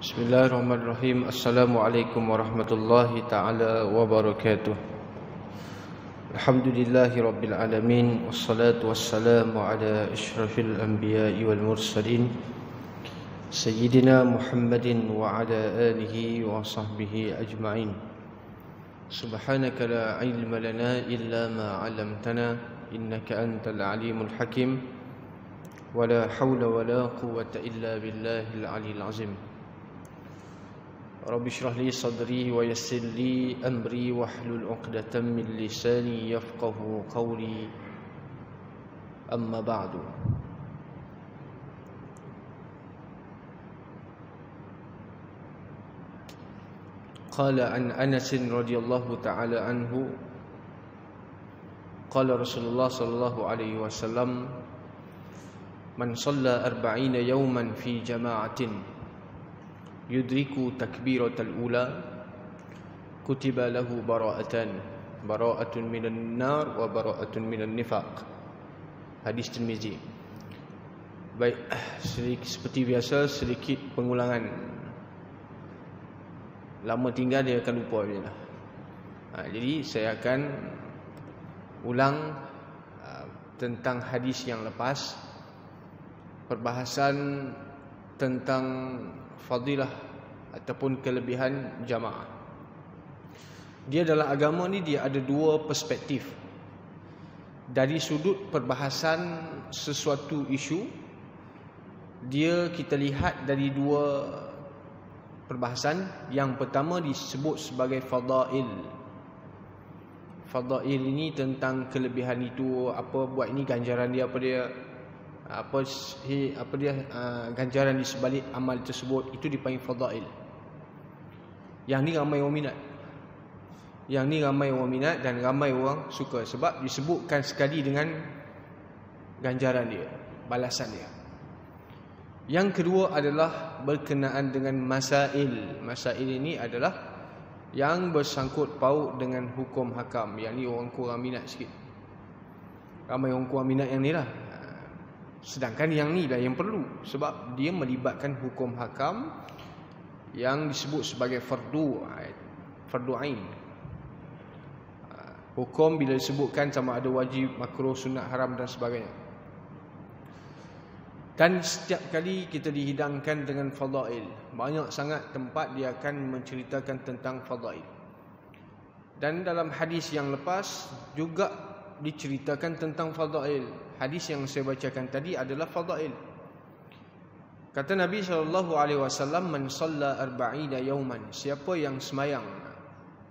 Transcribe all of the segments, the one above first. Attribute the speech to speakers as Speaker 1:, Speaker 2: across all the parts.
Speaker 1: Bismillahirrahmanirrahim. Assalamualaikum warahmatullahi ta'ala wabarakatuh. Alhamdulillahi rabbil alamin. Wassalatu wassalamu ala ashrafil anbiya'i wal mursalin Sayyidina Muhammadin wa ala alihi wa sahbihi ajma'in. Subhanaka la ilma lana illa ma 'allamtana innaka antal alimul hakim. Wa la hawla wa la quwwata illa billahil aliyyil azim. Rabbi shrah li sadri wa yassir li amri wahlul 'uqdatam min lisani yafqahu qawli. Amma ba'du. Qala an Anas radhiyallahu ta'ala anhu qala Rasulullah sallallahu alaihi wasallam man shalla 40 yawman fi jama'atin yudriku takbiratal ula kutiba lahu bara'atun minan nar wa bara'atun minan nifaq. Hadis Tirmizi. Baik, seperti biasa sedikit pengulangan. Lama tinggal dia akan lupa je lah. Jadi saya akan ulang tentang hadis yang lepas, perbahasan tentang fadilah ataupun kelebihan jamaah. Dia dalam agama ni dia ada dua perspektif. Dari sudut perbahasan sesuatu isu, dia kita lihat dari dua perbahasan. Yang pertama disebut sebagai fadail. Fadail ini tentang kelebihan itu, apa buat ini, ganjaran dia apa dia, ganjaran di sebalik amal tersebut, itu dipanggil fadail. Yang ni ramai orang minat. Yang ni ramai orang minat dan ramai orang suka sebab disebutkan sekali dengan ganjaran dia, balasan dia. Yang kedua adalah berkenaan dengan masail. Masail ini adalah yang bersangkut paut dengan hukum hakam. Yang ni orang kurang minat sikit. Ramai orang kurang minat yang ni lah. Sedangkan yang ni lah yang perlu, sebab dia melibatkan hukum hakam yang disebut sebagai fardu ain. Hukum bila disebutkan sama ada wajib, makruh, sunat, haram dan sebagainya. Dan setiap kali kita dihidangkan dengan fadail, banyak sangat tempat dia akan menceritakan tentang fadail. Dan dalam hadis yang lepas juga diceritakan tentang fadail. Hadis yang saya bacakan tadi adalah fadail. Kata Nabi SAW, man shalla 40 yawman, siapa yang semayang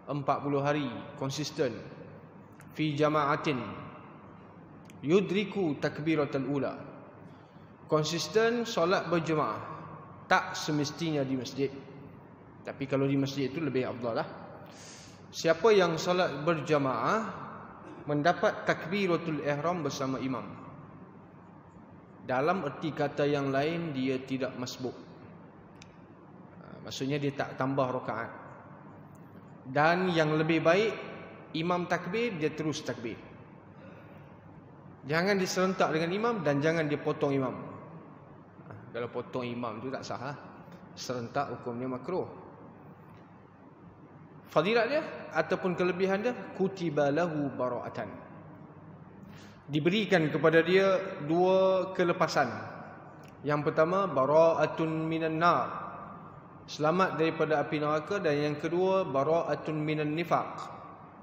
Speaker 1: 40 hari konsisten, fi jama'atin yudriku takbiratul ula, konsisten solat berjemaah, tak semestinya di masjid, tapi kalau di masjid itu lebih afdal lah. Siapa yang solat berjemaah mendapat takbiratul ihram bersama imam. Dalam erti kata yang lain, dia tidak masbuk. Maksudnya dia tak tambah rakaat. Dan yang lebih baik, imam takbir, dia terus takbir. Jangan diserentak dengan imam dan jangan dia potong imam. Kalau potong imam tu tak sah. Serentak hukumnya makruh. Fadilat dia ataupun kelebihan dia, kutiba lahu bara'atan, diberikan kepada dia dua kelepasan. Yang pertama, bara'atun minan nar, selamat daripada api neraka. Dan yang kedua, bara'atun minan nifaq,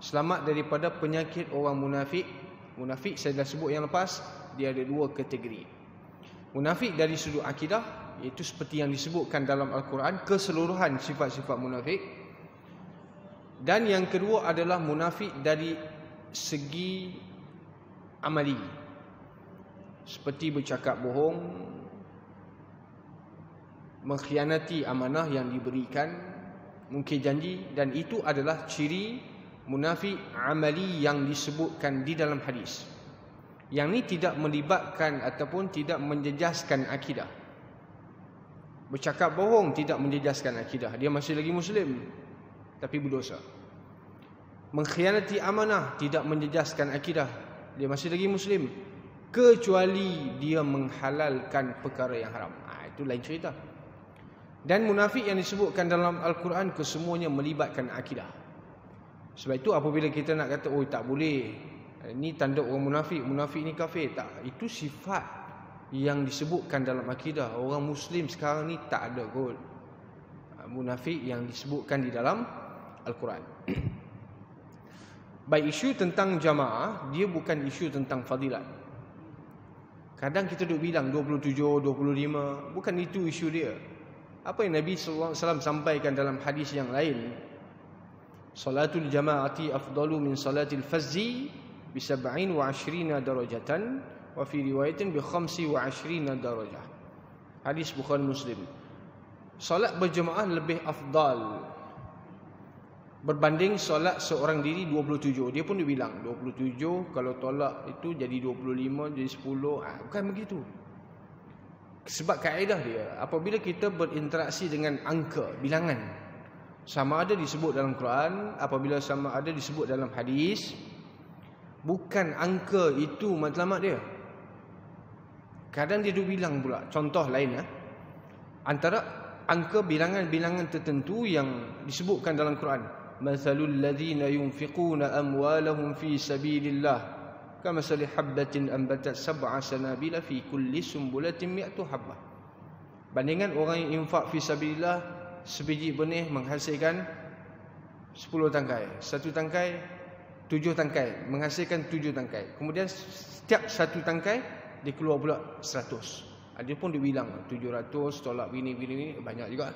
Speaker 1: selamat daripada penyakit orang munafik. Munafik saya dah sebut yang lepas, dia ada dua kategori. Munafik dari sudut akidah, iaitu seperti yang disebutkan dalam Al-Quran, keseluruhan sifat-sifat munafik. Dan yang kedua adalah munafik dari segi amali, seperti bercakap bohong, mengkhianati amanah yang diberikan, mungkir janji. Dan itu adalah ciri munafik amali yang disebutkan di dalam hadis. Yang ni tidak melibatkan ataupun tidak menjejaskan akidah. Bercakap bohong tidak menjejaskan akidah, dia masih lagi muslim tapi berdosa. Mengkhianati amanah tidak menjejaskan akidah, dia masih lagi muslim, kecuali dia menghalalkan perkara yang haram. Itu lain cerita. Dan munafik yang disebutkan dalam Al-Quran kesemuanya melibatkan akidah. Sebab itu apabila kita nak kata oh tak boleh, ini tanda orang munafik, munafik ni kafir, tak, itu sifat yang disebutkan dalam akidah. Orang Muslim sekarang ni tak ada kot munafik yang disebutkan di dalam Al-Quran. Baik, isu tentang jamaah, dia bukan isu tentang fadilat. Kadang kita duk bilang 27, 25, bukan itu isu dia. Apa yang Nabi SAW sampaikan dalam hadis yang lain, salatul jama'ati afdalu min salatil fazzi bi 27 darajatan wa fi riwayatin bi 25 darajah. Hadis Bukhari Muslim. Solat berjemaah lebih afdal berbanding solat seorang diri 27. Dia pun dia bilang 27 kalau tolak itu jadi 25, jadi 10. Bukan begitu. Sebab kaedah dia, apabila kita berinteraksi dengan angka, bilangan, sama ada disebut dalam Quran, apabila sama ada disebut dalam hadis, bukan angka itu matlamat dia. Kadang dia duk bilang pula, contoh lain antara angka bilangan-bilangan tertentu yang disebutkan dalam Quran. Mathalul ladzina yunfiquna amwalahum fi sabilillah kamasali habbatin ambatat sab'a sanabila fi kulli sumbulatin mi'atu habbah. Bandingan orang yang infak fi sabilillah, sebiji benih menghasilkan 10 tangkai. Satu tangkai 7 tangkai, menghasilkan 7 tangkai. Kemudian setiap satu tangkai dia keluar pula 100. Dia pun dia bilang 700 tolak bini banyak juga.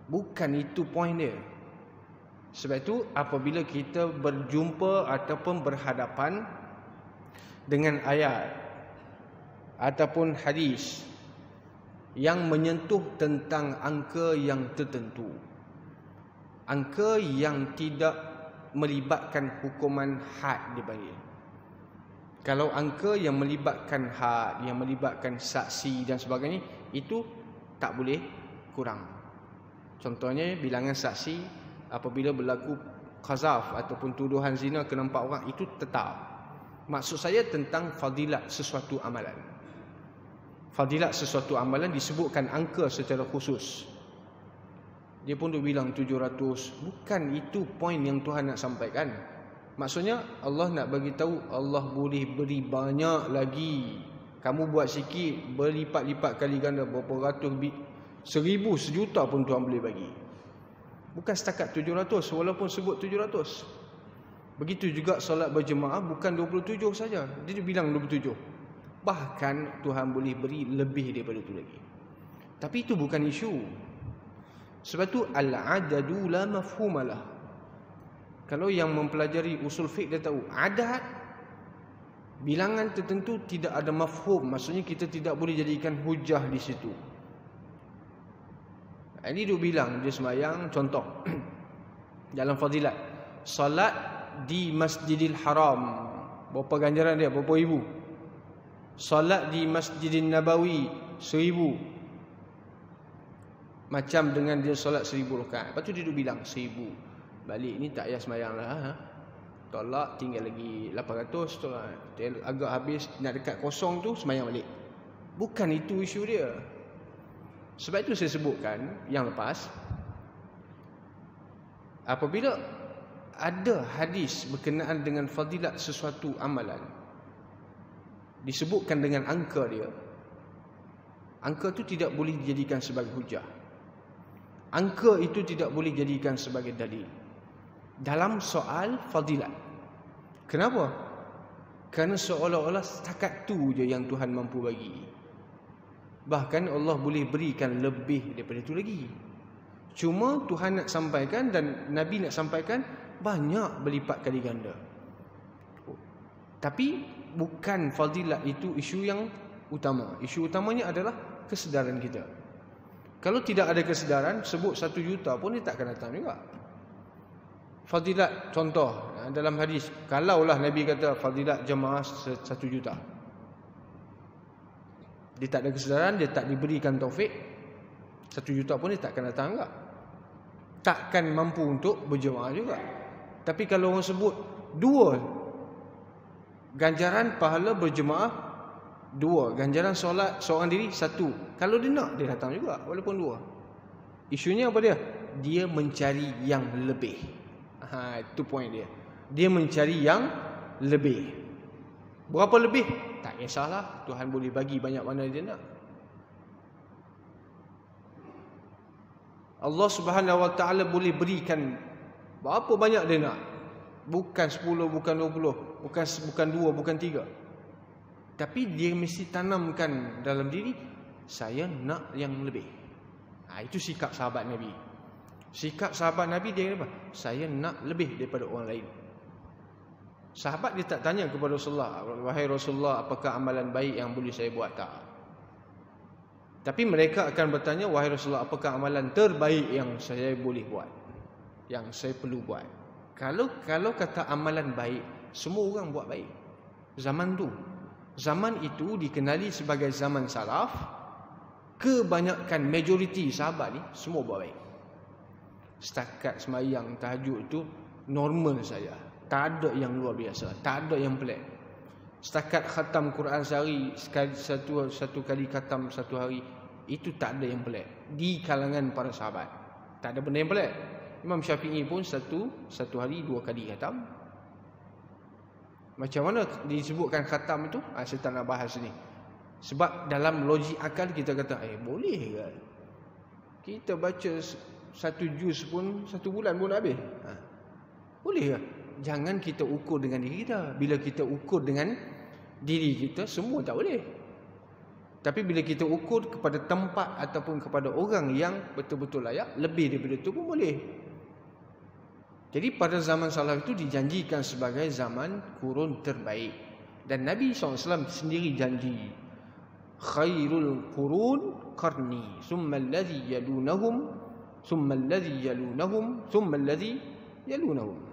Speaker 1: Bukan itu poin dia. Sebab itu apabila kita berjumpa ataupun berhadapan dengan ayat ataupun hadis yang menyentuh tentang angka yang tertentu, angka yang tidak melibatkan hukuman had dipanggil. Kalau angka yang melibatkan had, yang melibatkan saksi dan sebagainya, itu tak boleh kurang. Contohnya bilangan saksi apabila berlaku qazaf ataupun tuduhan zina ke 4 orang, itu tetap. Maksud saya tentang fadilat sesuatu amalan. Fadilat sesuatu amalan disebutkan angka secara khusus. Dia pun dia bilang 700. Bukan itu poin yang Tuhan nak sampaikan. Maksudnya Allah nak bagi tahu Allah boleh beri banyak lagi. Kamu buat sikit, berlipat-lipat kali ganda, berapa ratus, 1000, sejuta pun Tuhan boleh bagi. Bukan setakat 700 walaupun sebut 700. Begitu juga solat berjemaah bukan 27 saja. Dia bilang 27. Bahkan Tuhan boleh beri lebih daripada itu lagi. Tapi itu bukan isu. Sebab tu al-adadu la mafhumalah. Kalau yang mempelajari usul fiqh dia tahu, adat bilangan tertentu tidak ada mafhum. Maksudnya kita tidak boleh jadikan hujah di situ. Ini dia bilang dia sembahyang, contoh dalam fadilat salat di Masjidil Haram, berapa ganjaran dia? Berapa ribu? Salat di Masjidil Nabawi 1000. Macam dengan dia solat 1000 rakaat. Lepas tu dia bilang 1000. Balik ni tak payah sembahyang lah. Tolak tinggal lagi 800, tolak. Agak habis nak dekat kosong tu sembahyang balik. Bukan itu isu dia. Sebab itu saya sebutkan yang lepas, apabila ada hadis berkenaan dengan fadilat sesuatu amalan, disebutkan dengan angka dia, angka itu tidak boleh dijadikan sebagai hujah. Angka itu tidak boleh dijadikan sebagai dalil dalam soal fadilat. Kenapa? Kerana seolah-olah setakat tu je yang Tuhan mampu bagi. Bahkan Allah boleh berikan lebih daripada itu lagi. Cuma Tuhan nak sampaikan dan Nabi nak sampaikan banyak berlipat kali ganda. Tapi bukan fadilat itu isu yang utama. Isu utamanya adalah kesedaran kita. Kalau tidak ada kesedaran, sebut 1 juta pun dia tak akan datang juga. Fadilat, contoh dalam hadis, kalaulah Nabi kata fadilat jemaah 1 juta, dia tak ada kesedaran, dia tak diberikan taufik, 1 juta pun dia tak akan datang juga. Takkan mampu untuk berjemaah juga. Tapi kalau orang sebut 2, ganjaran pahala berjemaah 2, ganjaran solat seorang diri 1, kalau dia nak dia datang juga walaupun 2. Isunya apa dia? Dia mencari yang lebih. Itu poin dia. Dia mencari yang lebih. Berapa lebih? Tak kisahlah, Tuhan boleh bagi banyak mana dia nak. Allah Subhanahu Wa Taala boleh berikan berapa banyak dia nak. Bukan 10, bukan 20, bukan 2, bukan 3. Tapi dia mesti tanamkan dalam diri, saya nak yang lebih. Itu sikap sahabat Nabi. Sikap sahabat Nabi dia apa? Saya nak lebih daripada orang lain. Sahabat dia tak tanya kepada Rasulullah, wahai Rasulullah, apakah amalan baik yang boleh saya buat? Tak. Tapi mereka akan bertanya, wahai Rasulullah, apakah amalan terbaik yang saya boleh buat, yang saya perlu buat? Kalau kata amalan baik, semua orang buat baik. Zaman itu dikenali sebagai zaman salaf. Kebanyakan majoriti sahabat ni semua buat baik. Setakat semayang tahajud itu normal saja. Tak ada yang luar biasa, tak ada yang pelik. Setakat khatam Quran sehari, satu kali khatam satu hari, itu tak ada yang pelik di kalangan para sahabat. Tak ada benda yang pelik. Imam Syafi'i pun satu hari 2 kali khatam. Macam mana disebutkan khatam itu? Saya tak nak bahas ni. Sebab dalam logik akal kita kata, boleh ke? Kita baca satu juz pun 1 bulan pun habis. Boleh ke? Jangan kita ukur dengan diri kita. Bila kita ukur dengan diri kita, semua tak boleh. Tapi bila kita ukur kepada tempat ataupun kepada orang yang betul-betul layak, lebih daripada itu pun boleh. Jadi pada zaman salaf itu dijanjikan sebagai zaman kurun terbaik. Dan Nabi SAW sendiri janji, khairul qurun qarni, summa alladhi yalunahum, summa alladhi yalunahum, summa alladhi yalunahum.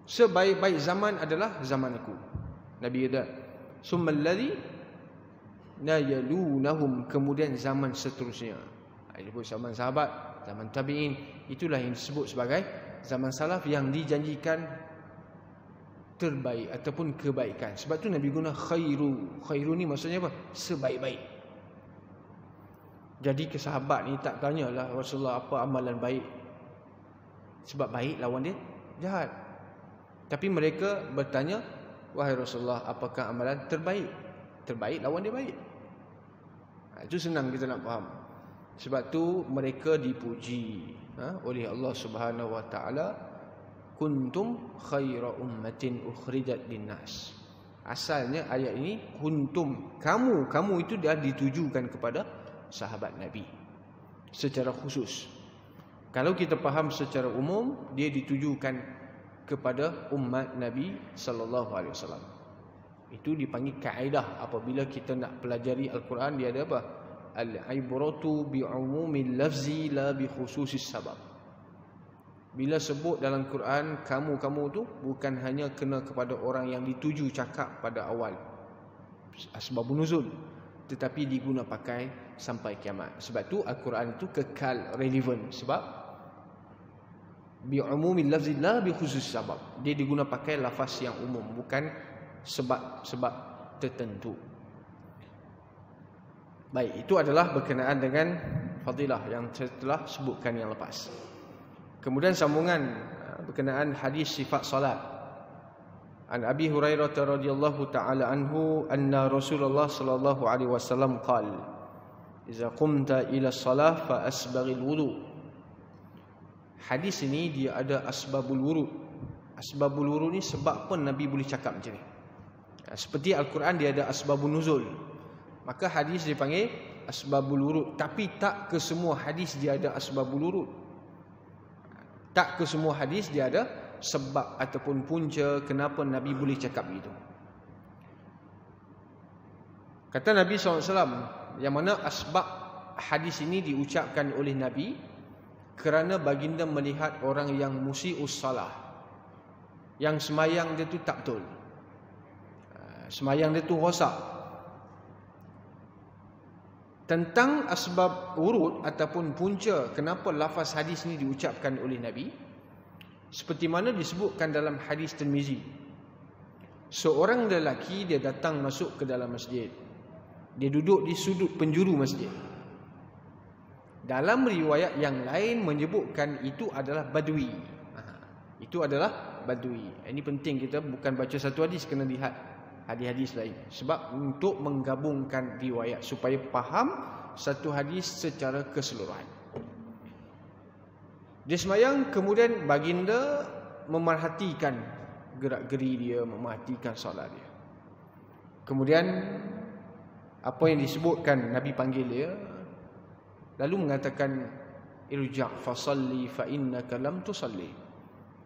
Speaker 1: Sebaik-baik zaman adalah zaman aku. Nabi kata, summa alladhi yalunahum, kemudian zaman seterusnya. Ini pun zaman sahabat, zaman tabi'in. Itulah yang disebut sebagai zaman salaf yang dijanjikan terbaik ataupun kebaikan. Sebab tu Nabi guna khairu. Khairu ni maksudnya apa? Sebaik-baik. Jadi ke sahabat ni tak tanyalah Rasulullah apa amalan baik. Sebab baik lawan dia jahat. Tapi mereka bertanya, wahai Rasulullah, apakah amalan terbaik? Terbaik lawan dia baik. Itu senang kita nak faham. Sebab tu mereka dipuji oleh Allah Subhanahu Wa Taala, kuntum khaira ummatin ukhrijat linnas. Asalnya ayat ini kuntum, kamu itu dah ditujukan kepada sahabat Nabi secara khusus. Kalau kita faham secara umum, dia ditujukan kepada umat Nabi sallallahu alaihi wasallam. Itu dipanggil kaedah apabila kita nak pelajari Al-Quran, dia ada apa? Al-ibratu bi'umumil lafzi la bi khususis sabab. Bila sebut dalam Quran kamu tu bukan hanya kena kepada orang yang dituju cakap pada awal asbabun nuzul, tetapi diguna pakai sampai kiamat. Sebab tu Al-Quran itu kekal relevan, sebab bi'umumil lafzi la bi khususis sabab. Dia diguna pakai lafaz yang umum, bukan sebab tertentu. Baik, itu adalah berkenaan dengan fadilah yang saya telah sebutkan yang lepas. Kemudian sambungan berkenaan hadis sifat salat. An Abi Hurairah radhiyallahu taala anhu anna Rasulullah sallallahu alaihi wasallam qala, "Idza qumta ila shalah fa asbaghil wudu." Hadis ini dia ada asbabul wurud. Asbabul wurud ni sebab apa Nabi boleh cakap macam ni. Seperti Al-Quran dia ada asbabun nuzul. Maka hadis dipanggil asbabul wurud. Tapi tak ke semua hadis dia ada asbabul wurud. Tak ke semua hadis dia ada sebab ataupun punca kenapa Nabi boleh cakap begitu. Kata Nabi SAW, yang mana asbab hadis ini diucapkan oleh Nabi kerana baginda melihat orang yang musi'us salah, yang semayang dia tu tak betul, semayang dia tu rosak. Tentang asbab wurud ataupun punca kenapa lafaz hadis ini diucapkan oleh Nabi, seperti mana disebutkan dalam hadis Tirmizi. Seorang lelaki dia datang masuk ke dalam masjid. Dia duduk di sudut penjuru masjid. Dalam riwayat yang lain menyebutkan itu adalah Badui. Itu adalah Badui. Ini penting, kita bukan baca satu hadis, kena lihat hadis-hadis lain. Sebab untuk menggabungkan riwayat supaya faham satu hadis secara keseluruhan. Dia semayang, kemudian baginda memerhatikan gerak-geri dia, memerhatikan solat dia. Kemudian apa yang disebutkan, Nabi panggil dia, lalu mengatakan, irja' fasalli fa innaka lam tusalli.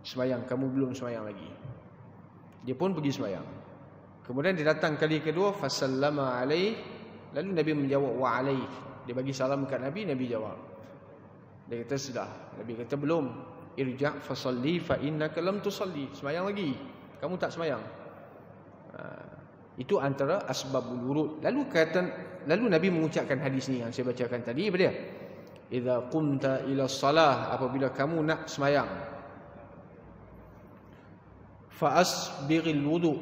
Speaker 1: Semayang, kamu belum semayang lagi. Dia pun pergi semayang. Kemudian dia datang kali kedua, fasallama alaih, lalu Nabi menjawab wa alaih. Dia bagi salam kat Nabi, Nabi jawab. Dia kata sudah. Nabi kata belum. Irja' fasalli fa innaka lam tusalli. Semayang lagi, kamu tak semayang. Itu antara asbabul wurud. Lalu Nabi mengucapkan hadis ni yang saya bacakan tadi, apa dia? Idza qumta ila salah, apabila kamu nak semayang, fa asbiril wudu.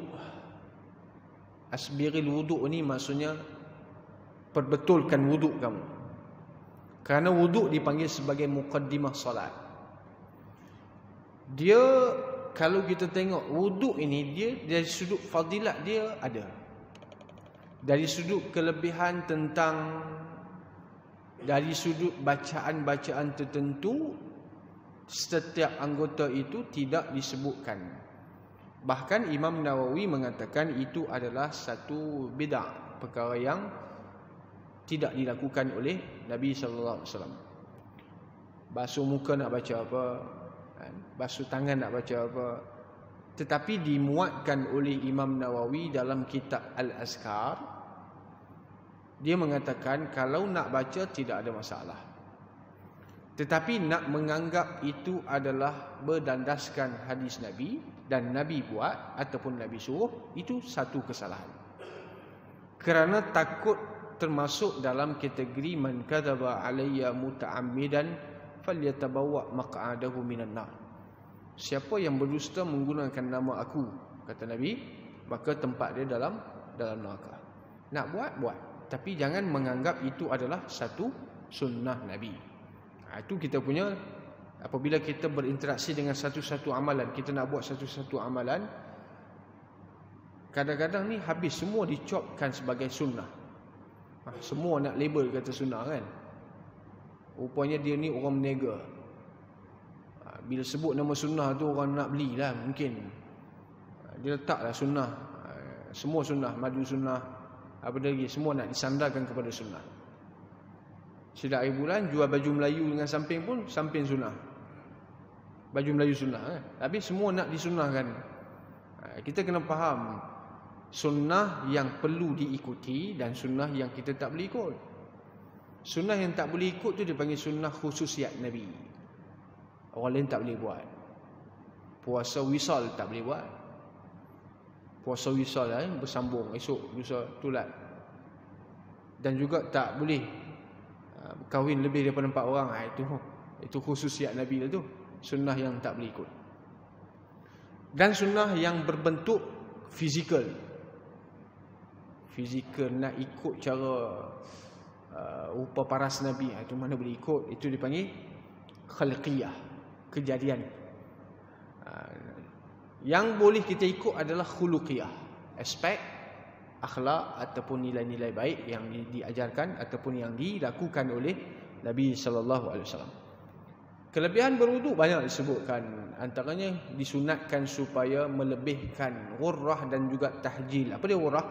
Speaker 1: Asbiril wudu ni maksudnya perbetulkan wuduk kamu. Kerana wuduk dipanggil sebagai muqaddimah solat. Dia, kalau kita tengok wuduk ini, dia dari sudut fadilat dia ada. Dari sudut kelebihan tentang, dari sudut bacaan-bacaan tertentu, setiap anggota itu tidak disebutkan. Bahkan Imam Nawawi mengatakan itu adalah satu bid'ah, perkara yang tidak dilakukan oleh Nabi sallallahu alaihi wasallam. Basuh muka nak baca apa, basuh tangan nak baca apa. Tetapi dimuatkan oleh Imam Nawawi dalam kitab Al-Azkar. Dia mengatakan kalau nak baca tidak ada masalah. Tetapi nak menganggap itu adalah berdandaskan hadis Nabi dan Nabi buat ataupun Nabi suruh, itu satu kesalahan. Kerana takut termasuk dalam kategori man kadzaba alayya muta'ammidan falyatabawwa maq'adahu minan nar. Siapa yang berdusta menggunakan nama aku, kata Nabi, maka tempat dia dalam neraka. Nak buat, tapi jangan menganggap itu adalah satu sunnah Nabi. Itu kita punya, apabila kita berinteraksi dengan satu-satu amalan, kita nak buat satu-satu amalan, kadang-kadang ni habis semua dicopkan sebagai sunnah. Semua nak label kata sunnah kan. Rupanya dia ni orang menega. Bila sebut nama sunnah tu orang nak belilah mungkin. Dia letaklah sunnah. Semua sunnah, madu sunnah, apa lagi, semua nak disandarkan kepada sunnah. Setiap hari bulan jual baju Melayu dengan samping pun samping sunnah. Baju Melayu sunnah kan. Tapi semua nak disunnahkan. Kita kena faham sunnah yang perlu diikuti dan sunnah yang kita tak boleh ikut. Sunnah yang tak boleh ikut tu dipanggil sunnah khususiat Nabi. Orang lain tak boleh buat. Puasa wisal tak boleh buat. Puasa wisal bersambung esok lusa tulat. Dan juga tak boleh kahwin lebih daripada 4 orang. Itu khususiat Nabi lah tu. Sunnah yang tak boleh ikut. Dan sunnah yang berbentuk fizikal. Fizikal nak ikut cara rupa paras Nabi, itu mana boleh ikut. Itu dipanggil khalqiyah, kejadian. Yang boleh kita ikut adalah khuluqiyah, aspek akhlak ataupun nilai-nilai baik yang diajarkan ataupun yang dilakukan oleh Nabi sallallahu alaihi wasallam. Kelebihan berwuduk banyak disebutkan. Antaranya disunatkan supaya melebihkan ghurrah dan juga tahjil. Apa dia ghurrah?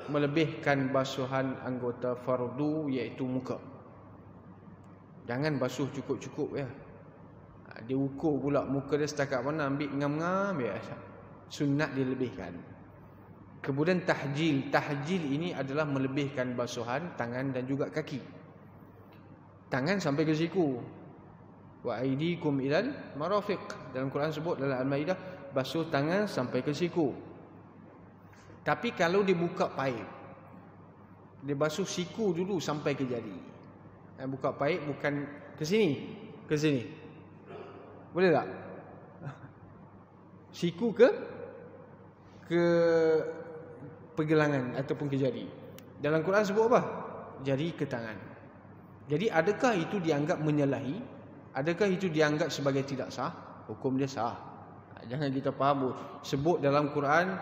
Speaker 1: Melebihkan basuhan anggota fardu, iaitu muka. Jangan basuh cukup-cukup ya. Dia ukur pula muka dia setakat mana, ambil ngam-ngam ya. Sunat dilebihkan. Kemudian tahjil. Tahjil ini adalah melebihkan basuhan tangan dan juga kaki. Tangan sampai ke siku. Wa aidikum ilal marafiq. Dalam Quran sebut dalam Al-Maidah, basuh tangan sampai ke siku. Tapi kalau dia buka paip, dia basuh siku dulu sampai ke jari. Buka paip bukan ke sini, ke sini. Boleh tak? Siku ke pergelangan ataupun ke jari. Dalam Quran sebut apa? Jari ke tangan. Jadi adakah itu dianggap menyalahi? Adakah itu dianggap sebagai tidak sah? Hukum dia sah. Jangan kita faham sebut dalam Quran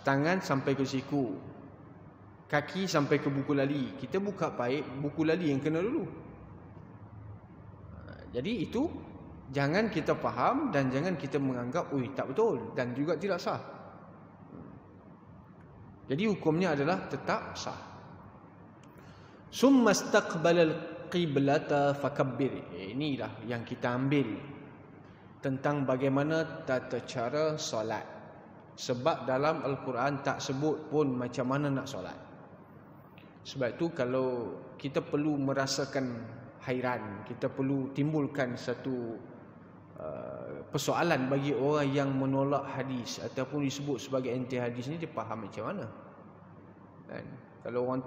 Speaker 1: tangan sampai ke siku, kaki sampai ke buku lali. Kita buka paip, buku lali yang kena dulu. Jadi itu jangan kita faham dan jangan kita menganggap tak betul dan juga tidak sah. Jadi hukumnya adalah tetap sah. Summa istaqbalal qiblata fakabbir. Inilah yang kita ambil tentang bagaimana tata cara solat. Sebab dalam Al-Quran tak sebut pun macam mana nak solat. Sebab itu kalau kita perlu merasakan hairan, kita perlu timbulkan satu persoalan bagi orang yang menolak hadis ataupun disebut sebagai anti hadis ni, dia faham macam mana. Dan kalau orang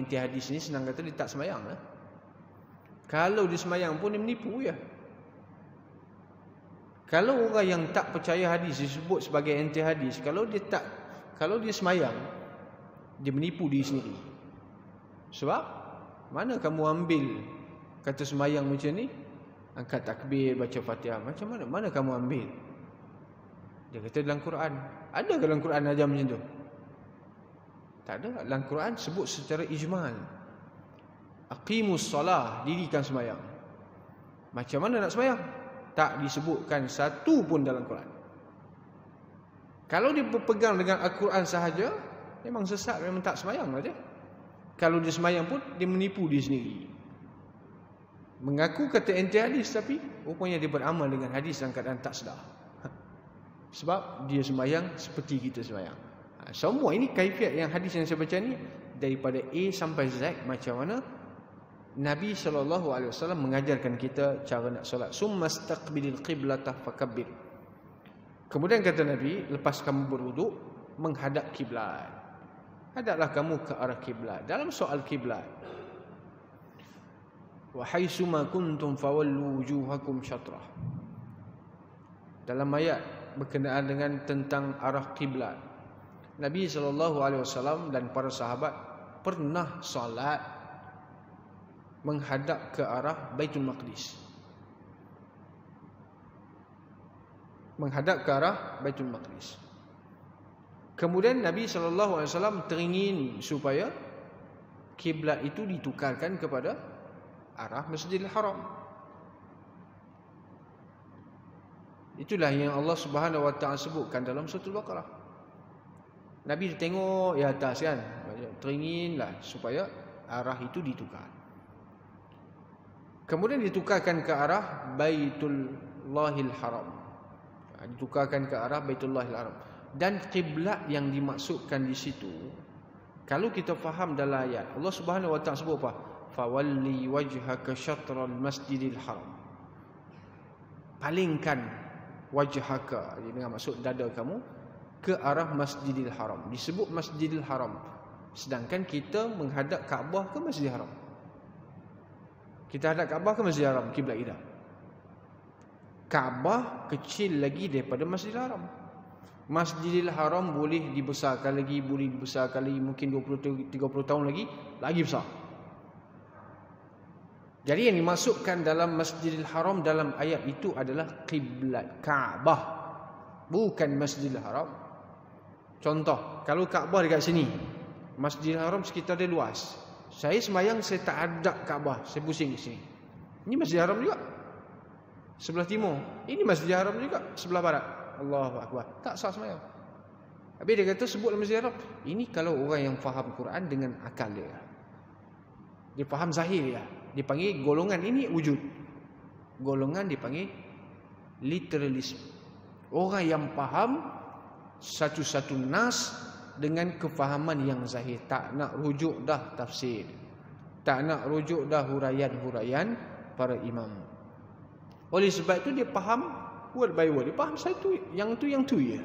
Speaker 1: anti hadis ni senang kata dia tak semayang lah. Kalau dia semayang pun dia menipu ya. Kalau orang yang tak percaya hadis disebut sebagai anti hadis, kalau dia semayang, dia menipu diri sendiri. Sebab mana kamu ambil kata semayang macam ni, angkat takbir, baca Fatihah, macam mana kamu ambil? Dia kata dalam Quran. Ada ke dalam Quran ajar macam tu? Tak ada. Dalam Quran sebut secara ijmal. Aqimus solah, dirikan semayang. Macam mana nak semayang? Tak disebutkan satu pun dalam Quran. Kalau dia berpegang dengan Al-Quran sahaja, memang sesat, memang tak semayang saja. Kalau dia semayang pun, dia menipu diri sendiri. Mengaku kata anti hadis, tapi rupanya dia beramal dengan hadis dalam keadaan tak sedar. Sebab dia semayang seperti kita semayang. Semua ini kaifiat yang hadis yang saya baca ni, daripada A sampai Z, macam mana Nabi SAW mengajarkan kita cara nak solat. Summa istaqbilil qiblata fakabbir. Kemudian kata Nabi, lepas kamu berwuduk, menghadap kiblat. Hadaplah kamu ke arah kiblat. Dalam soal kiblat, wa haitsuma kuntum fawallu wujuhakum syatrah. Dalam ayat berkenaan dengan tentang arah kiblat, Nabi SAW dan para sahabat pernah solat menghadap ke arah Baitul Maqdis. Menghadap ke arah Baitul Maqdis. Kemudian Nabi SAW teringin supaya kiblat itu ditukarkan kepada arah Masjidil Haram. Itulah yang Allah Subhanahu Wa Taala sebutkan dalam surah Al-Baqarah. Nabi tengok di atas kan, teringinlah supaya arah itu ditukar. Kemudian ditukarkan ke arah Baitullahil Haram. Ditukarkan ke arah Baitullahil Haram. Dan kiblat yang dimaksudkan di situ, kalau kita faham dalam ayat, Allah Subhanahu Wa Taala sebut apa? Fawalli wajhaka syatral Masjidil Haram. Palingkan wajhaka, dengan maksud dada kamu, ke arah Masjidil Haram. Disebut Masjidil Haram, sedangkan kita menghadap Kaabah ke Masjidil Haram. Kita hadap Kaabah ke Masjidil Haram, kiblat kita. Kaabah kecil lagi daripada Masjidil Haram. Masjidil Haram boleh dibesarkan lagi, mungkin 20-30 tahun lagi besar. Jadi yang dimaksudkan dalam Masjidil Haram dalam ayat itu adalah kiblat Kaabah, bukan Masjidil Haram. Contoh, kalau Kaabah dekat sini, Masjidil Haram sekitar dia luas. Saya semayang, saya tak hadap Kaabah, saya pusing di sini. Ini Masjidil Haram juga, sebelah timur. Ini Masjidil Haram juga, sebelah barat. Allahu Akbar. Tak sah semayang. Habis dia kata sebut Masjidil Haram. Ini kalau orang yang faham Quran dengan akal dia. Dia faham zahir dia. Dia panggil golongan ini wujud. Golongan dipanggil literalisme. Orang yang faham satu-satu nas dengan kefahaman yang zahir. Tak nak rujuk dah tafsir, tak nak rujuk dah huraian-huraian para imam. Oleh sebab itu dia faham word by word. Dia faham satu, yang tu ya.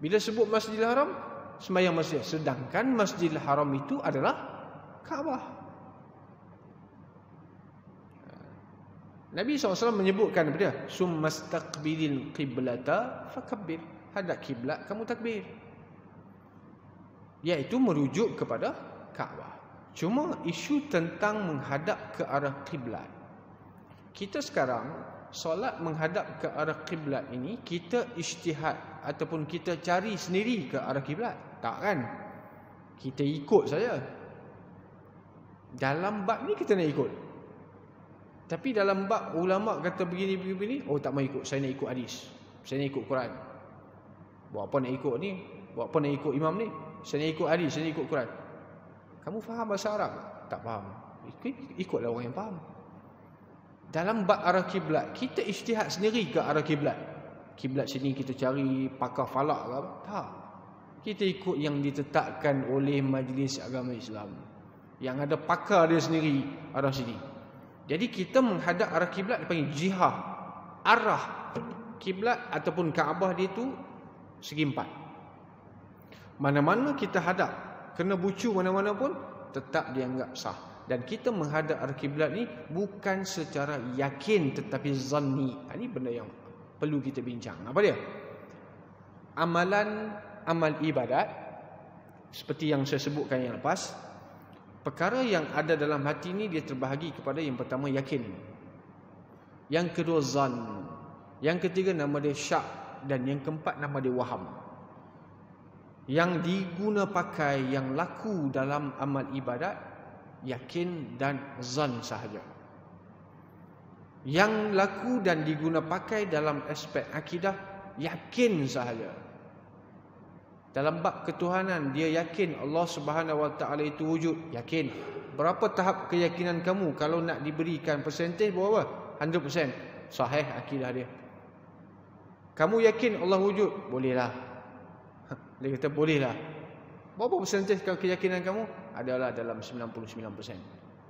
Speaker 1: Bila sebut Masjidil Haram, sembahyang masjid. Sedangkan Masjidil Haram itu adalah Kaabah. Nabi SAW menyebutkan kepada dia, summastaqbilil qiblata fakabbir. Hadap kiblat, kamu takbir. Iaitu merujuk kepada Kaabah. Cuma isu tentang menghadap ke arah kiblat. Kita sekarang solat menghadap ke arah kiblat ini, kita ijtihad ataupun kita cari sendiri ke arah kiblat. Tak kan? Kita ikut saja. Dalam bab ni kita nak ikut. Tapi dalam bab ulama kata begini, oh tak mau ikut, saya nak ikut hadis. Saya nak ikut Quran. Buat apa nak ikut ni? Buat apa nak ikut imam ni? Saya nak ikut hadis, saya nak ikut Quran. Kamu faham bahasa Arab? Tak faham. Ikutlah orang yang faham. Dalam bab arah kiblat, kita ijtihad sendiri ke arah kiblat. Kiblat sini kita cari pakar falak ke apa? Tak. Kita ikut yang ditetapkan oleh Majlis Agama Islam. Yang ada pakar dia sendiri arah sini. Jadi kita menghadap arah kiblat dipanggil jihah. Arah kiblat ataupun Kaabah dia tu segi empat. Mana-mana kita hadap, kena bucu mana-mana pun tetap dianggap sah. Dan kita menghadap arah kiblat ni bukan secara yakin tetapi zanni. Ini benda yang perlu kita bincang. Apa dia? Amal ibadat seperti yang saya sebutkan yang lepas, perkara yang ada dalam hati ni dia terbahagi kepada yang pertama yakin, yang kedua zan, yang ketiga nama dia syak, dan yang keempat nama dia waham. Yang diguna pakai, yang laku dalam amal ibadat, yakin dan zan sahaja. Yang laku dan diguna pakai dalam aspek akidah, yakin sahaja. Dalam bab ketuhanan, dia yakin Allah Subhanahu Wa Taala itu wujud, yakin. Berapa tahap keyakinan kamu kalau nak diberikan persentage berapa? 100%. Sahih akidah dia. Kamu yakin Allah wujud? Bolehlah. Dia kata bolehlah. Berapa persentage keyakinan kamu? Adalah dalam 99%,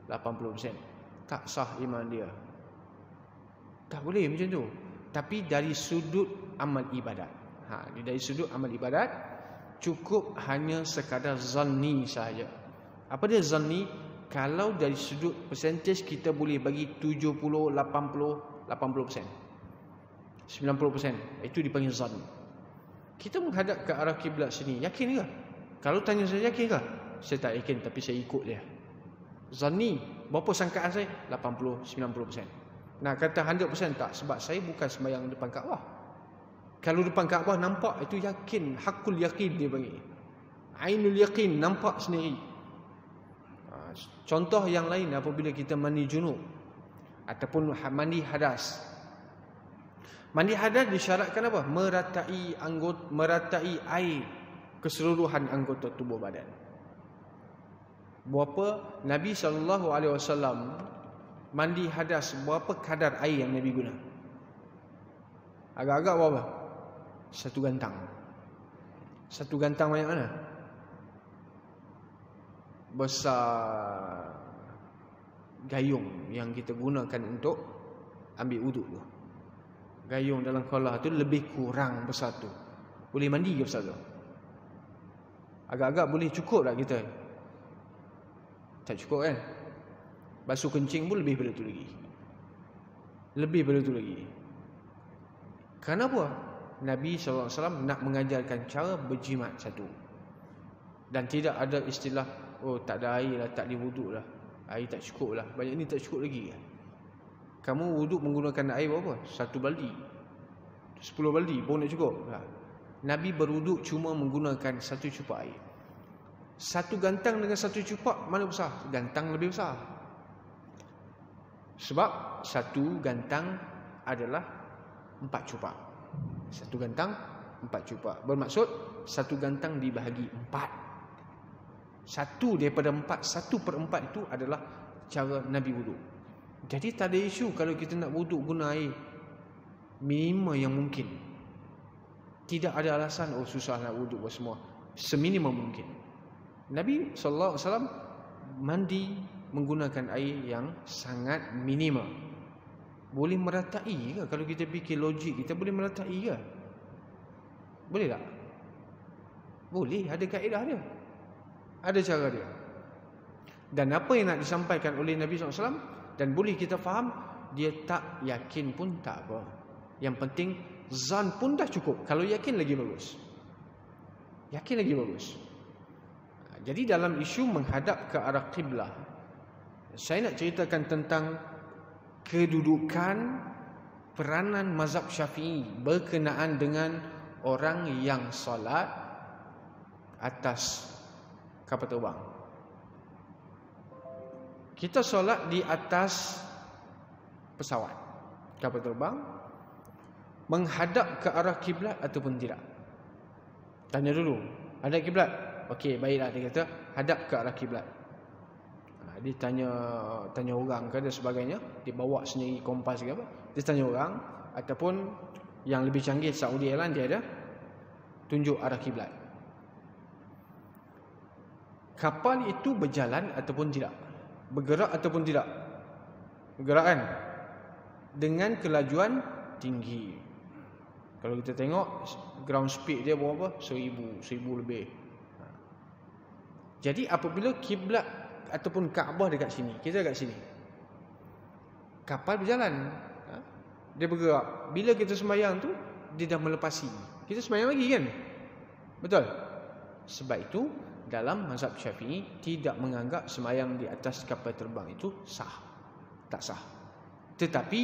Speaker 1: 80%. Tak sah iman dia. Tak boleh macam tu. Tapi dari sudut amal ibadat. Dari sudut amal ibadat, cukup hanya sekadar zanni sahaja. Apa dia zanni? Kalau dari sudut percentage kita boleh bagi 70, 80, 80%, 90%, itu dipanggil zanni. Kita menghadap ke arah kiblat sini, yakin ke? Kalau tanya saya yakin ke? Saya tak yakin tapi saya ikut dia. Zanni, berapa sangkaan saya? 80, 90%. Nak kata 100% tak, sebab saya bukan sembahyang depan Kaabah. Kalau depan Kaabah nampak, itu yakin, hakul yakin dia panggil. Ainul yakin, nampak sendiri. Contoh yang lain apabila kita mandi junub ataupun mandi hadas. Mandi hadas disyaratkan apa? Meratai air keseluruhan anggota tubuh badan. Berapa Nabi SAW mandi hadas, berapa kadar air yang Nabi guna? Agak-agak berapa? 1 gantang. 1 gantang banyak mana? Besar gayung yang kita gunakan untuk ambil wuduk tu. Gayung dalam kolah tu lebih kurang besar tu. Boleh mandi ke besar tu? Agak-agak boleh cukup tak kita? Tak cukup kan? Basuh kencing pun lebih daripada tu lagi. Lebih daripada tu lagi. Kenapa? Nabi SAW nak mengajarkan cara berjimat satu. Dan tidak ada istilah, oh tak ada air lah, tak boleh wuduk lah, air tak cukup lah, banyak ni tak cukup lagi kan? Kamu wuduk menggunakan air berapa? 1 baldi, 10 baldi pun nak cukup. Nabi berwuduk cuma menggunakan 1 cupak air. 1 gantang dengan 1 cupak, mana besar? Gantang lebih besar. Sebab 1 gantang adalah 4 cupak. 1 gantang 4 cupak. Bermaksud 1 gantang dibahagi 4. 1 daripada 4, 1/4 itu adalah cara Nabi wuduk. Jadi tak ada isu kalau kita nak wuduk guna air minima yang mungkin. Tidak ada alasan oh susah nak wuduk semua. Seminimum mungkin. Nabi SAW mandi menggunakan air yang sangat minima. Boleh meratai ke? Kalau kita fikir logik, kita boleh meratai ke? Boleh tak? Boleh, ada kaedah dia. Ada cara dia. Dan apa yang nak disampaikan oleh Nabi SAW, dan boleh kita faham, dia tak yakin pun tak apa. Yang penting zan pun dah cukup. Kalau yakin lagi bagus. Yakin lagi bagus. Jadi dalam isu menghadap ke arah kiblah, saya nak ceritakan tentang kedudukan peranan mazhab Syafi'i berkenaan dengan orang yang solat atas kapal terbang. Kita solat di atas pesawat, kapal terbang, menghadap ke arah kiblat ataupun tidak? Tanya dulu, hadap kiblat? Okey, baiklah, dia kata hadap ke arah kiblat. Dia tanya orang ke dan sebagainya, dia bawa sendiri kompas ke apa, dia tanya orang, ataupun yang lebih canggih Saudi Airlines, dia ada tunjuk arah kiblat. Kapal itu berjalan ataupun tidak? Bergerak ataupun tidak? Bergerak kan? Dengan kelajuan tinggi. Kalau kita tengok ground speed dia berapa? 1000 lebih. Jadi apabila kiblat ataupun Kaabah dekat sini, kita dekat sini, kapal berjalan, dia bergerak. Bila kita sembahyang tu, dia dah melepasi. Kita sembahyang lagi kan? Betul? Sebab itu dalam mazhab Syafi'i tidak menganggap sembahyang di atas kapal terbang itu sah. Tak sah. Tetapi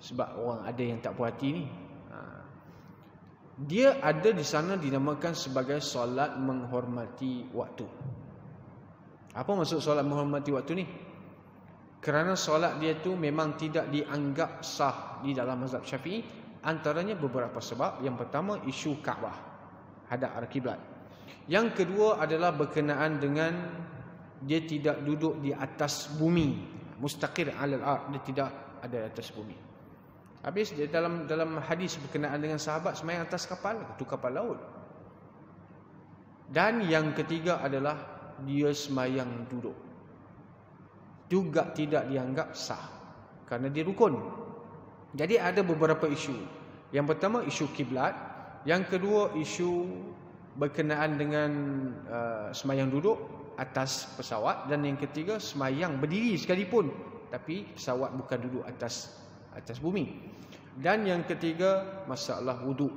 Speaker 1: sebab orang ada yang tak puas hati ni, dia ada di sana dinamakan sebagai solat menghormati waktu. Apa maksud solat menghormati waktu ni? Kerana solat dia tu memang tidak dianggap sah di dalam mazhab Syafi'i. Antaranya beberapa sebab. Yang pertama, isu Kaabah, hadap arah kiblat. Yang kedua adalah berkenaan dengan dia tidak duduk di atas bumi, mustaqir alal ard, dia tidak ada atas bumi. Habis dia dalam hadis berkenaan dengan sahabat sembahyang atas kapal, itu kapal laut. Dan yang ketiga adalah dia sembahyang duduk, juga tidak dianggap sah kerana dia rukun. Jadi ada beberapa isu. Yang pertama isu kiblat, yang kedua isu berkenaan dengan sembahyang duduk atas pesawat, dan yang ketiga sembahyang berdiri sekalipun tapi pesawat bukan duduk atas bumi. Dan yang ketiga masalah wuduk.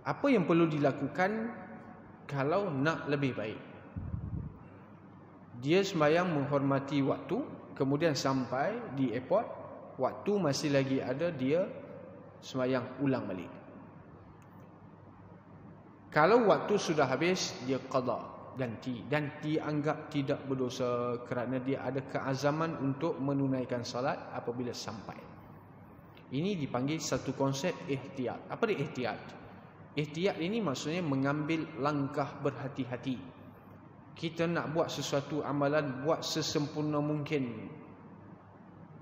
Speaker 1: Apa yang perlu dilakukan kalau nak lebih baik? Dia sembahyang menghormati waktu, kemudian sampai di airport, waktu masih lagi ada, dia sembahyang ulang balik. Kalau waktu sudah habis, dia qada, ganti, dan dianggap tidak berdosa kerana dia ada keazaman untuk menunaikan solat apabila sampai. Ini dipanggil satu konsep ihtiyat. Apa dia ihtiyat? Ihtiyat ini maksudnya mengambil langkah berhati-hati. Kita nak buat sesuatu amalan, buat sesempurna mungkin.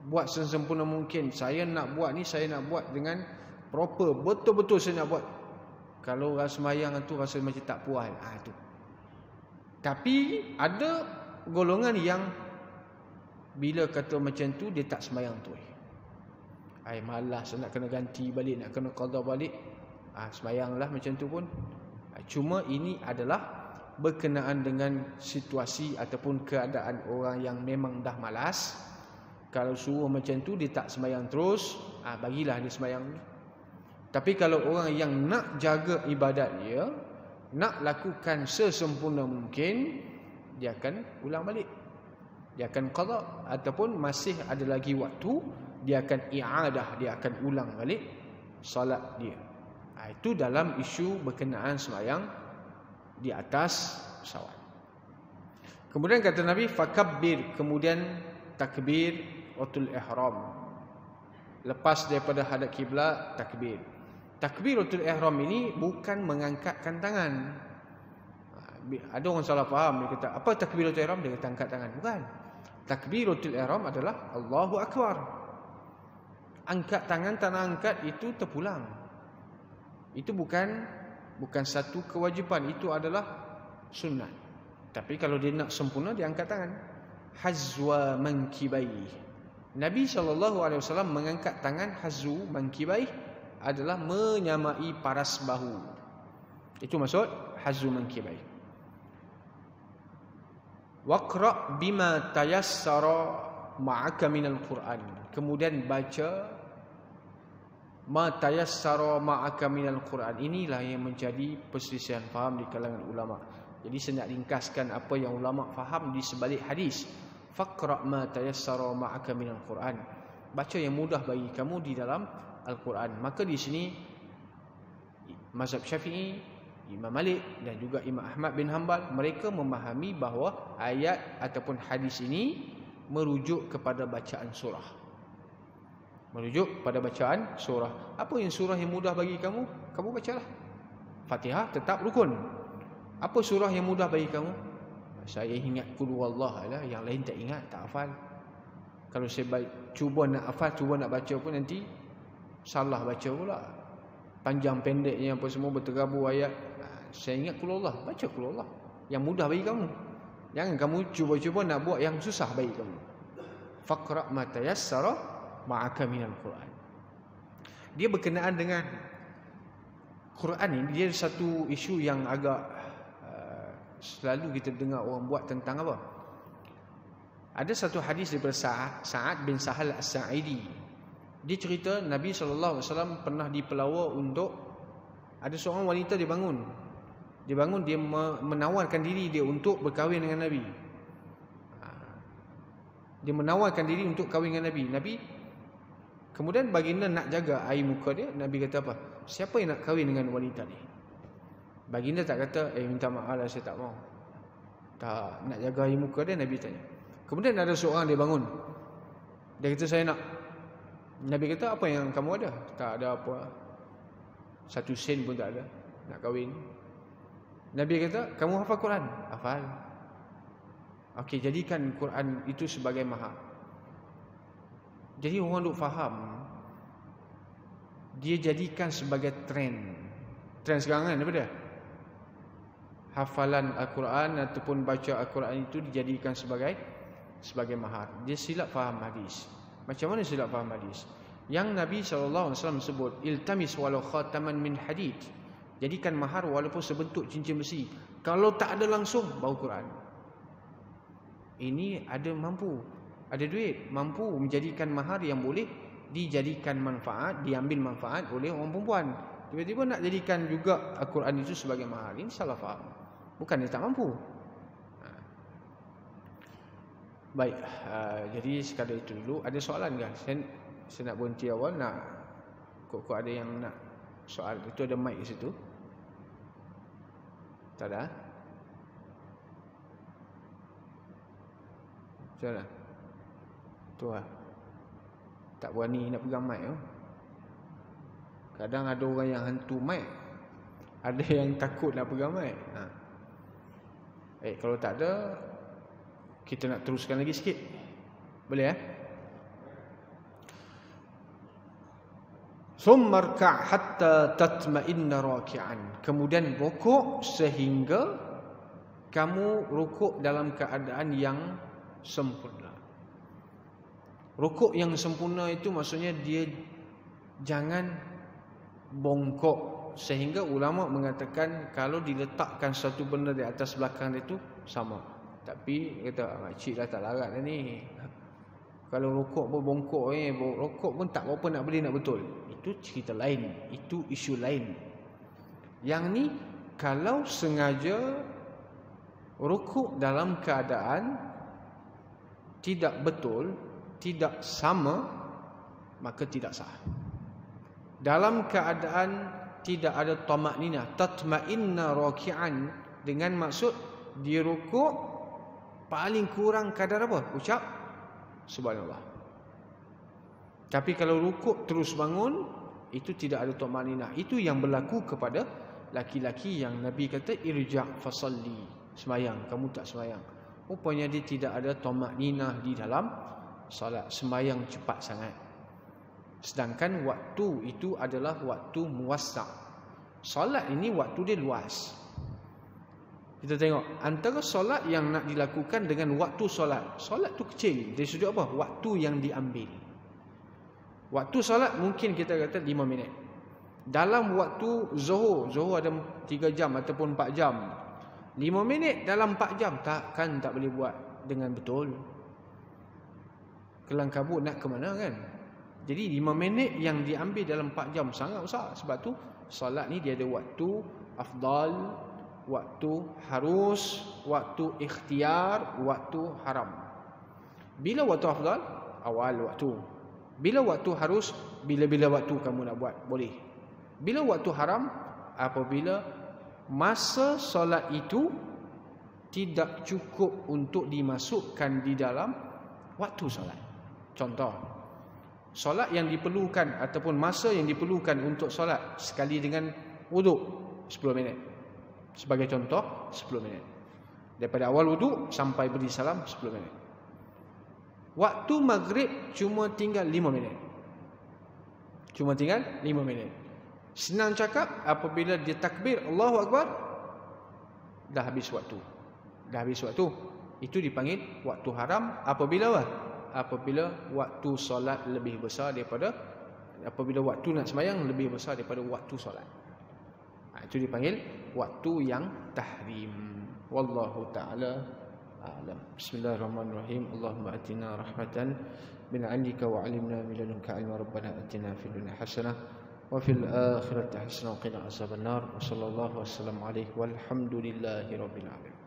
Speaker 1: Buat sesempurna mungkin. Saya nak buat ni, saya nak buat dengan proper, betul-betul saya nak buat. Kalau orang sembahyang tu rasa macam tak puas, tu. Tapi ada golongan yang bila kata macam tu, dia tak sembahyang tu. Malas nak kena ganti balik, nak kena qada balik. Sembahyanglah macam tu pun. Cuma ini adalah berkenaan dengan situasi ataupun keadaan orang yang memang dah malas. Kalau suruh macam tu dia tak sembahyang terus, bagilah dia sembahyang. Tapi kalau orang yang nak jaga ibadat dia, nak lakukan sesempurna mungkin, dia akan ulang balik. Dia akan qada, ataupun masih ada lagi waktu, dia akan i'adah, dia akan ulang balik solat dia. Itu dalam isu berkenaan sembahyang di atas pesawat. Kemudian kata Nabi, fakabbir, kemudian takbir utul ihram. Lepas daripada hadap kiblat, takbir. Takbiratul ihram ini bukan mengangkatkan tangan. Ada orang salah faham, dia kata, apa takbiratul ihram? Dia kata angkat tangan. Bukan. Takbiratul ihram adalah Allahu Akbar. Angkat tangan, tak nak angkat, itu terpulang. Itu bukan satu kewajipan, itu adalah sunnah. Tapi kalau dia nak sempurna, dia angkat tangan. Hazwa mankibai. Nabi SAW mengangkat tangan, hazwu mankibai adalah menyamai paras bahu. Itu maksud hazzu mankibai. Waqra bima tayassara ma'aka minal Quran. Kemudian baca ma tayassara ma'aka minal Quran. Inilah yang menjadi perselisihan faham di kalangan ulama. Jadi saya nak ringkaskan apa yang ulama faham di sebalik hadis. Faqra ma tayassara ma'aka minal Quran. Baca yang mudah bagi kamu di dalam Al-Quran. Maka di sini mazhab Syafi'i, Imam Malik dan juga Imam Ahmad bin Hanbal, mereka memahami bahawa ayat ataupun hadis ini merujuk kepada bacaan surah. Merujuk pada bacaan surah. Apa yang surah yang mudah bagi kamu? Kamu bacalah. Fatihah tetap rukun. Apa surah yang mudah bagi kamu? Saya ingat Qul Huwallah lah, yang lain tak ingat, tak hafal. Kalau saya cuba nak hafal, cuba nak baca pun nanti salah baca pula. Panjang pendeknya apa semua berterabur ayat. Saya ingat Qul Huwallah, baca Qul Huwallah. Yang mudah bagi kamu. Jangan kamu cuba-cuba nak buat yang susah bagi kamu. Faqra ma tayassara ma'aka minal Quran. Dia berkenaan dengan Quran ini, dia satu isu yang agak selalu kita dengar orang buat tentang apa? Ada satu hadis daripada Sa'ad bin Sahal As-Sa'idi. Dia cerita Nabi SAW pernah dipelawa untuk, ada seorang wanita dia bangun, dia menawarkan diri dia untuk berkahwin dengan Nabi. Dia menawarkan diri untuk kahwin dengan Nabi. Kemudian baginda nak jaga air muka dia. Nabi kata apa? Siapa yang nak kahwin dengan wanita ni? Baginda tak kata, minta maaf lah, saya tak mau. Tak nak jaga air muka dia. Nabi tanya. Kemudian ada seorang dia bangun. Dia kata, saya nak. Nabi kata, apa yang kamu ada? Tak ada apa. 1 sen pun tak ada. Nak kahwin. Nabi kata, kamu hafal Quran? Hafal. Okey, jadikan Quran itu sebagai mahar. Jadi orang duk faham, dia jadikan sebagai trend. Trend sekarang kan daripada hafalan Al-Quran ataupun baca Al-Quran itu dijadikan sebagai mahar. Dia silap faham hadis. Macam mana silap faham hadis? Yang Nabi SAW sebut, iltamis walau khataman min hadid. Jadikan mahar walaupun sebentuk cincin besi. Kalau tak ada langsung, bau Quran. Ini ada mampu, ada duit, mampu menjadikan mahar yang boleh dijadikan manfaat, diambil manfaat oleh orang perempuan. Tiba-tiba nak jadikan juga Al-Quran itu sebagai mahar. Ini salah faham. Bukan dia tak mampu. Baik, jadi sekadar itu dulu. Ada soalan kan? Saya nak berhenti awal. Nak kok ada yang nak soal. Itu ada mic di situ. Tak ada? Macam mana? Tu lah. Tak berani nak pegang mic. Kadang ada orang yang hantu mic, ada yang takut nak pegang mic. Kalau tak ada, kita nak teruskan lagi sikit. Boleh Summarka' hatta tatma'inna raki'an. Kemudian rukuk sehingga kamu rukuk dalam keadaan yang sempurna. Rukuk yang sempurna itu maksudnya dia jangan bongkok. Sehingga ulama mengatakan kalau diletakkan satu benda di atas belakang dia itu sama. Tapi kata makcik dah tak larat dah ni. Kalau rokok pun bongkok rokok pun tak berapa nak beli nak betul. Itu cerita lain, itu isu lain. Yang ni kalau sengaja rukuk dalam keadaan tidak betul, tidak sama, maka tidak sah. Dalam keadaan tidak ada tamakninah, tatma'inna raki'an, dengan maksud dia rukuk paling kurang kadar apa? Ucap subhanallah. Tapi kalau rukuk terus bangun, itu tidak ada tamakninah. Itu yang berlaku kepada laki-laki yang Nabi kata irja' fasalli, semayang, kamu tak semayang. Rupanya dia tidak ada tamakninah di dalam salat, semayang cepat sangat. Sedangkan waktu itu adalah waktu muwassa'. Solat ini waktu dia luas. Kita tengok antara solat yang nak dilakukan dengan waktu solat. Solat tu kecil. Dari sudut apa? Waktu yang diambil. Waktu solat mungkin kita kata 5 minit. Dalam waktu Zuhur ada 3 jam ataupun 4 jam. 5 minit dalam 4 jam takkan tak boleh buat dengan betul. Kelang kabut nak ke mana kan? Jadi 5 minit yang diambil dalam 4 jam sangat besar. Sebab tu solat ni dia ada waktu afdal, waktu harus, waktu ikhtiar, waktu haram. Bila waktu afdal? Awal waktu. Bila waktu harus? Bila-bila waktu kamu nak buat, boleh. Bila waktu haram? Apabila masa solat itu tidak cukup untuk dimasukkan di dalam waktu solat. Contoh, solat yang diperlukan ataupun masa yang diperlukan untuk solat sekali dengan wuduk 10 minit. Sebagai contoh, 10 minit. Daripada awal wuduk sampai beri salam 10 minit. Waktu maghrib cuma tinggal 5 minit. Cuma tinggal 5 minit. Senang cakap, apabila dia takbir Allahu Akbar, dah habis waktu. Dah habis waktu. Itu dipanggil waktu haram. Apabila apa? Apabila waktu solat lebih besar daripada, apabila waktu nak sembahyang lebih besar daripada waktu solat. Itu dipanggil waktu yang tahrim. Wallahu ta'ala a'lam. Bismillahirrahmanirrahim. Allahumma atina rahmatan min 'indika wa 'allimna min ladunka 'ilma. Rabbana atina fid dunya hasanah wa fil akhirati hasanah wa qina azabannar. Wa sallallahu wasallam alaihi walhamdulillahi rabbil alamin.